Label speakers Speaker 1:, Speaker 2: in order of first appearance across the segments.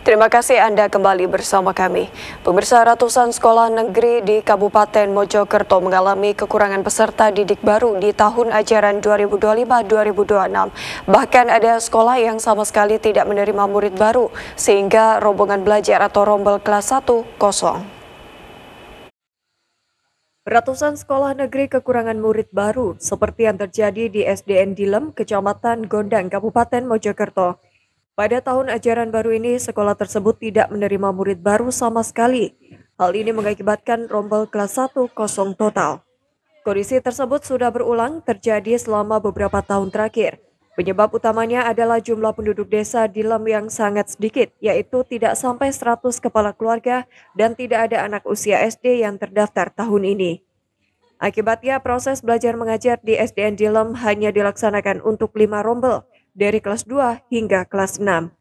Speaker 1: Terima kasih Anda kembali bersama kami. Pemirsa, ratusan sekolah negeri di Kabupaten Mojokerto mengalami kekurangan peserta didik baru di tahun ajaran 2025-2026. Bahkan ada sekolah yang sama sekali tidak menerima murid baru, sehingga rombongan belajar atau rombel kelas 1 kosong. Ratusan sekolah negeri kekurangan murid baru, seperti yang terjadi di SDN Dilem, Kecamatan Gondang, Kabupaten Mojokerto. Pada tahun ajaran baru ini, sekolah tersebut tidak menerima murid baru sama sekali. Hal ini mengakibatkan rombel kelas 1 kosong total. Kondisi tersebut sudah berulang terjadi selama beberapa tahun terakhir. Penyebab utamanya adalah jumlah penduduk desa Dilem yang sangat sedikit, yaitu tidak sampai 100 kepala keluarga dan tidak ada anak usia SD yang terdaftar tahun ini. Akibatnya, proses belajar mengajar di SDN Dilem hanya dilaksanakan untuk 5 rombel, dari kelas 2 hingga kelas 6.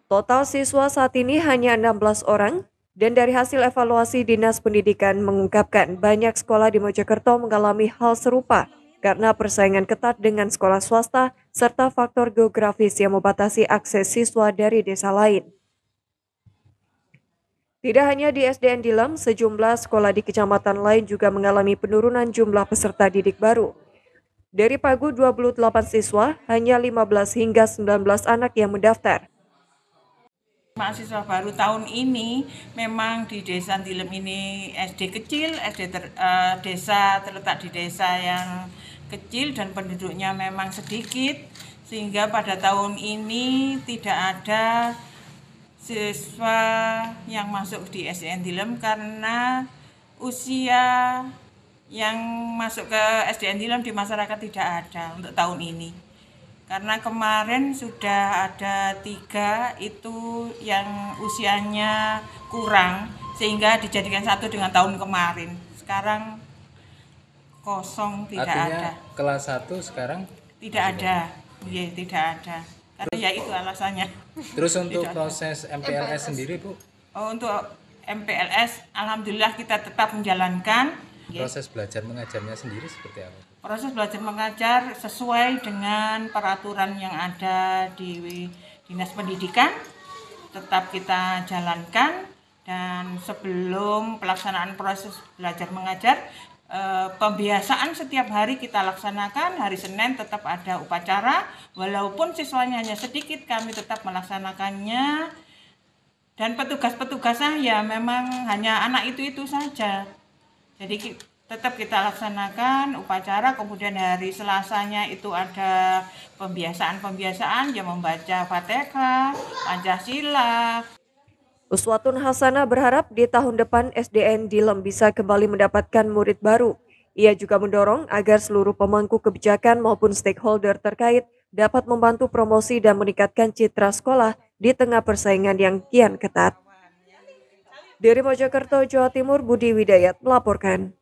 Speaker 1: Total siswa saat ini hanya 16 orang, dan dari hasil evaluasi Dinas Pendidikan mengungkapkan banyak sekolah di Mojokerto mengalami hal serupa karena persaingan ketat dengan sekolah swasta serta faktor geografis yang membatasi akses siswa dari desa lain. Tidak hanya di SDN Dilem, sejumlah sekolah di kecamatan lain juga mengalami penurunan jumlah peserta didik baru. Dari pagu 28 siswa, hanya 15 hingga 19 anak yang mendaftar.
Speaker 2: Mahasiswa baru tahun ini memang di desa Dilem ini SD kecil, desa terletak di desa yang kecil dan penduduknya memang sedikit, sehingga pada tahun ini tidak ada siswa yang masuk di SDN Dilem karena usia yang masuk ke SDN Dilem di masyarakat tidak ada untuk tahun ini. Karena kemarin sudah ada 3 itu yang usianya kurang sehingga dijadikan satu dengan tahun kemarin. Sekarang kosong, tidak
Speaker 3: Artinya,
Speaker 2: ada.
Speaker 3: Kelas 1 sekarang
Speaker 2: tidak ada. Iya, tidak ada. Karena ya itu alasannya.
Speaker 3: Terus untuk proses MPLS sendiri, Bu?
Speaker 2: Untuk MPLS, alhamdulillah kita tetap menjalankan.
Speaker 3: Proses belajar mengajarnya sendiri seperti apa?
Speaker 2: Proses belajar mengajar sesuai dengan peraturan yang ada di Dinas Pendidikan, tetap kita jalankan, dan sebelum pelaksanaan proses belajar mengajar, pembiasaan setiap hari kita laksanakan. Hari Senin tetap ada upacara, walaupun siswanya hanya sedikit, kami tetap melaksanakannya. Dan petugas-petugasnya ya memang hanya anak itu saja. Jadi tetap kita laksanakan upacara, kemudian hari Selasanya itu ada pembiasaan yang membaca Fatihah, Pancasila.
Speaker 1: Uswatun Hasanah berharap di tahun depan SDN Dilem bisa kembali mendapatkan murid baru. Ia juga mendorong agar seluruh pemangku kebijakan maupun stakeholder terkait dapat membantu promosi dan meningkatkan citra sekolah di tengah persaingan yang kian ketat. Dari Mojokerto, Jawa Timur, Budi Widayat melaporkan.